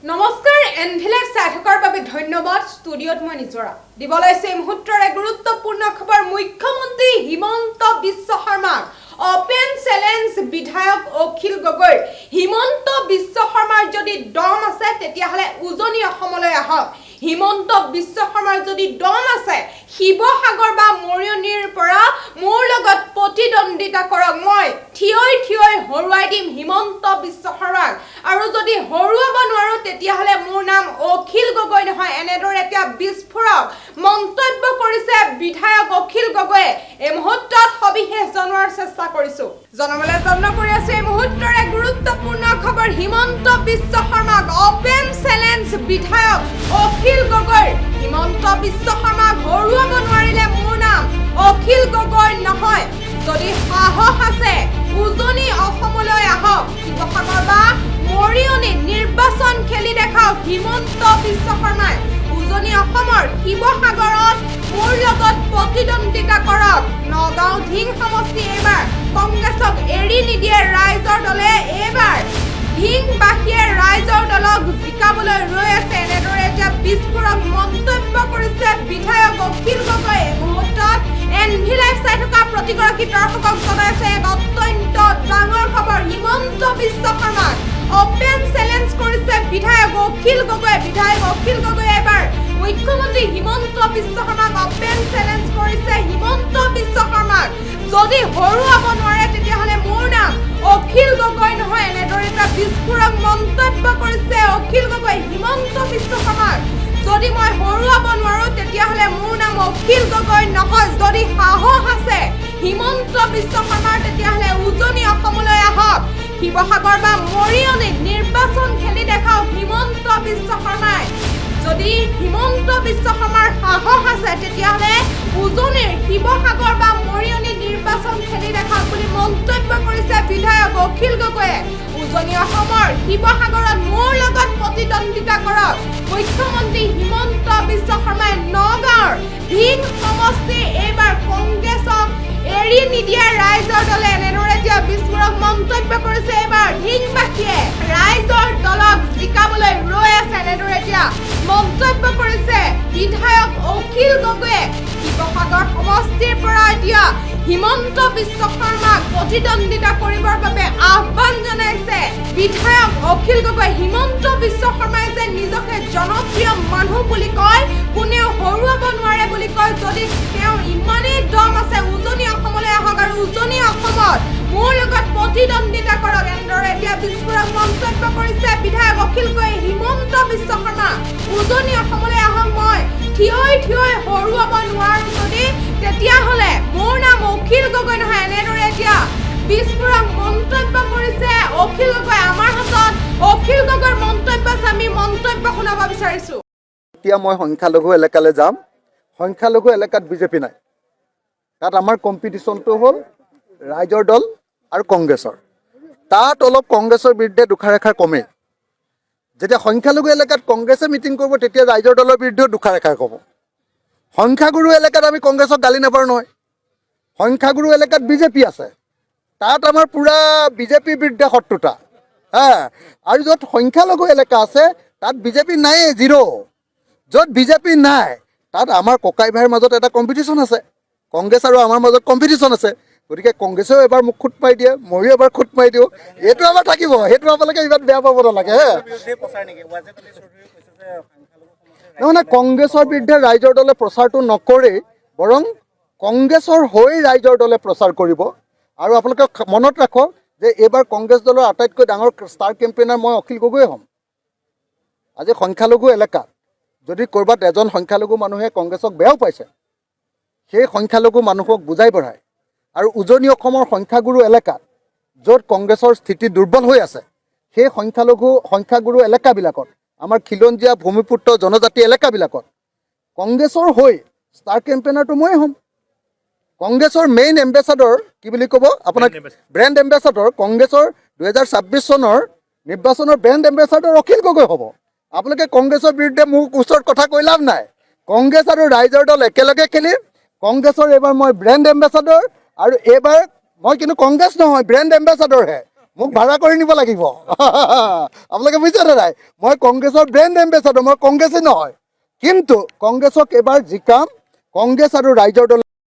নমস্কাৰ এনভিলেভ চাই থকাৰ বাবে ধন্যবাদ ষ্টুডিঅ'ত মই নিজৰা দিবলৈ আছে মুহূৰ্তৰ এক গুৰুত্বপূৰ্ণ খবৰ মুখ্যমন্ত্ৰী হিমন্ত বিশ্ব শৰ্মাক অপেন চ্যালেঞ্জ বিধায়ক অখিল গগৈ হিমন্ত বিশ্ব শৰ্মাৰ যদি দম আছে তেতিয়াহলে উজনি অসমলৈ আহক হিমন্ত বিশ্ব শৰ্মাৰ যদি দম আছে শিৱসাগৰ বা মৰিয়নিৰ পৰা মোৰ লগত প্ৰতিদ্বন্দ্বিতা কৰক মই থিয়ই হৰুৱাই দিম হিমন্ত বিশ্ব শৰ্মাক আৰু যদি হৰুৱাব নোৱাৰো তেতিয়াহলে মোৰ নাম অখিল গগৈ নহয় এনেদৰে এতিয়া বিস্ফোৰক মন্তব্য কৰিছে বিধায়ক অখিল গগৈয়ে এই মুহূৰ্তত সবিশেষ জনোৱাৰ চেষ্টা কৰিছো জনমলে যত্ন কৰি আছে এই মুহূৰ্তৰ এক গুৰুত্বপূৰ্ণ খবৰ হিমন্ত বিশ্ব শৰ্মাক অপেন চ্যালেঞ্জ বিধায়ক অখিল গগৈ হিমন্ত বিশ্ব শৰ্মাক হৰুৱাব নোৱাৰিলে মোৰ নাম অখিল গগৈ নহয় যদি সাহস আছে উজনি অসমলৈ আহক শিৱসাগৰ বা মৰিয়নি নিৰ্বাচন খেলি দেখাওক হিমন্ত বিশ্ব শৰ্মাই উজনি অসমৰ শিৱসাগৰত মোৰ লগত প্ৰতিদ্বন্দ্বিতা কৰক নগাঁও ধিং সমষ্টি এইবাৰ কংগ্ৰেছক এৰি নিদিয়ে ৰাইজৰ দলে এইবাৰ ধিংবাসীয়ে ৰাইজৰ দলক জিকাবলৈ ৰৈ আছে এনেদৰে এতিয়া বিস্ফোৰক মন্তব্য কৰিছে বিধায়ক অখিল গগৈ মুহূৰ্তত এনভিলাইভ চাই থকা প্ৰতিগৰাকী দৰ্শকক জনাইছে এক অত্যন্ত ডাঙৰ খবৰ হিমন্ত বিশ্ব শৰ্মাক অপেন চ্যালেঞ্জ কৰিছে বিধায়ক অখিল গগৈ এবাৰ মুখ্যমন্ত্ৰী হিমন্ত বিশ্ব শৰ্মাক অপেন চ্যালেঞ্জ কৰিছে হিমন্ত বিশ্ব শৰ্মাক যদি হৰুৱাব নোৱাৰে তেতিয়াহলে মোৰ নাম অখিল গগৈ নহয় এনেদৰে এটা বিস্ফোৰক মন্তব্য কৰিছে অখিল গগৈ হিমন্ত বিশ্ব শৰ্মাক যদি মই হৰুৱাব নোৱাৰো তেতিয়াহলে মোৰ নাম অখিল গগৈ নহয় যদি সাহস আছে হিমন্ত বিশ্ব শৰ্মাৰ তেতিয়াহলে উজনি অসমলৈ আহক শিৱসাগৰ বা মৰিয়নিত নিৰ্বাচন খেলি দেখাওক হিমন্ত বিশ্ব শৰ্মাই যদি হিমন্ত বিশ্ব শৰ্মাৰ সাহস আছে তেতিয়াহলে উজনিৰ শিৱসাগৰ বা মৰিয়নি নিৰ্বাচন খেলি দেখাওক বুলি মন্তব্য কৰিছে বিধায়ক অখিল গগৈয়ে উজনি অসমৰ শিৱসাগৰত মোৰ লগত প্ৰতিদ্বন্দ্বিতা কৰক মুখ্যমন্ত্ৰী হিমন্ত বিশ্ব শৰ্মাই নগাঁৱৰ ধিং সমষ্টি এইবাৰ কংগ্ৰেছক এৰি নিদিয়ে ৰাইজৰ দলে এনেদৰে এতিয়া বিস্ফোৰক মন্তব্য কৰিছে এইবাৰ ধিংবাসীয়ে ৰাইজৰ দলক জিকাবলৈ ৰৈ আছে এনেদৰে এতিয়া মন্তব্য কৰিছে বিধায়ক অখিল গগৈয়ে শিৱসাগৰ সমষ্টিৰ পৰা এতিয়া হিমন্ত বিশ্ব শৰ্মাক প্ৰতিদ্বন্দ্বিতা কৰিবৰ বাবে আহ্বান জনাইছে বিধায়ক অখিল গগৈ হিমন্ত বিশ্ব শৰ্মাই যে নিজকে জনপ্ৰিয় মানুহ বুলি কয় কোনেও হৰুৱাব নোৱাৰে বুলি কয় যদি তেওঁ ইমানেই দম আছে উজনি অসমলৈ আহক আৰু উজনি অসমত মোৰ লগত প্ৰতিদ্বন্দ্বিতা কৰক এনেদৰে এতিয়া বিস্ফোৰক মন্তব্য কৰিছে বিধায়ক অখিল গগৈ হিমন্ত বিশ্ব শৰ্মা উজনি অসমলৈ আহক মই থিয়ই হৰুৱাব নোৱাৰো যদি তেতিয়াহলে মোৰ নাম অখিল গগৈ নহয় এনেদৰে এতিয়া বিস্ফোৰক মন্তব্য কৰিছে অখিল গগৈ আমাৰ হাতত অখিল গগৈৰ মন্তব্য আমি মন্তব্য শুনাব বিচাৰিছো এতিয়া মই সংখ্যালঘু এলেকালৈ যাম সংখ্যালঘু এলেকাত বিজেপি নাই তাত আমাৰ কম্পিটিশ্যনটো হ'ল ৰাইজৰ দল আৰু কংগ্ৰেছৰ তাত অলপ কংগ্ৰেছৰ বিৰুদ্ধে দুখাৰেখাৰ কমে যেতিয়া সংখ্যালঘু এলেকাত কংগ্ৰেছে মিটিং কৰিব তেতিয়া ৰাইজৰ দলৰ বিৰুদ্ধেও দুখাৰেখাৰ কম সংখ্যাগুৰু এলেকাত আমি কংগ্ৰেছক গালি নাপাৰো নহয় সংখ্যাগুৰু এলেকাত বিজেপি আছে তাত আমাৰ পুৰা বিজেপিৰ বিৰুদ্ধে শত্ৰুতা আৰু য'ত সংখ্যালঘু এলেকা আছে তাত বিজেপি নাইয়ে জিৰ' য'ত বিজেপি নাই তাত আমাৰ ককাই ভাইৰ মাজত এটা কম্পিটিশ্যন আছে কংগ্ৰেছ আৰু আমাৰ মাজত কম্পিটিশ্যন আছে গতিকে কংগ্ৰেছেও এবাৰ মোক খুট মাৰি দিয়ে ময়ো এবাৰ খুট মাৰি দিওঁ এইটো আমাৰ থাকিব সেইটো আপোনালোকে ইমান বেয়া পাব নালাগে নহয় কংগ্ৰেছৰ বিৰুদ্ধে ৰাইজৰ দলে প্ৰচাৰটো নকৰে বৰং কংগ্ৰেছৰ হৈ ৰাইজৰ দলে প্ৰচাৰ কৰিব আৰু আপোনালোকে মনত ৰাখক যে এইবাৰ কংগ্ৰেছ দলৰ আটাইতকৈ ডাঙৰ ষ্টাৰ কেম্পেইনাৰ মই অখিল গগৈয়ে হ'ম আজি সংখ্যালঘু এলেকাত যদি ক'ৰবাত এজন সংখ্যালঘু মানুহে কংগ্ৰেছক বেয়াও পাইছে সেই সংখ্যালঘু মানুহক বুজাই বঢ়ায় আৰু উজনি অসমৰ সংখ্যাগুৰু এলেকাত য'ত কংগ্ৰেছৰ স্থিতি দুৰ্বল হৈ আছে সেই সংখ্যাগুৰু এলেকাবিলাকত আমাৰ খিলঞ্জীয়া ভূমিপুত্ৰ জনজাতি এলেকাবিলাকত কংগ্ৰেছৰ হৈ ষ্টাৰ কেম্পেইনাৰটো ময়ে হ'ম কংগ্ৰেছৰ মেইন এম্বেচাডৰ কি বুলি ক'ব আপোনাক ব্ৰেণ্ড এম্বেচাডৰ কংগ্ৰেছৰ 2026 চনৰ নিৰ্বাচনৰ ব্ৰেণ্ড এম্বেচাডৰ অখিল গগৈ হ'ব আপোনালোকে কংগ্ৰেছৰ বিৰুদ্ধে মোক ওচৰত কথা কৈ লাভ নাই কংগ্ৰেছ আৰু ৰাইজৰ দল একেলগে খেলিম কংগ্ৰেছৰ এইবাৰ মই ব্ৰেণ্ড এম্বেচাডৰ আৰু এইবাৰ মই কিন্তু কংগ্ৰেছ নহয় ব্ৰেণ্ড এম্বেচাডৰহে মোক ভাড়া কৰি নিব লাগিব আপোনালোকে বুজিছেনে নাই মই কংগ্ৰেছৰ ব্ৰেণ্ড এম্বেচাডৰ মই কংগ্ৰেছেই নহয় কিন্তু কংগ্ৰেছক এবাৰ জিকাম কংগ্ৰেছ আৰু ৰাইজৰ দলে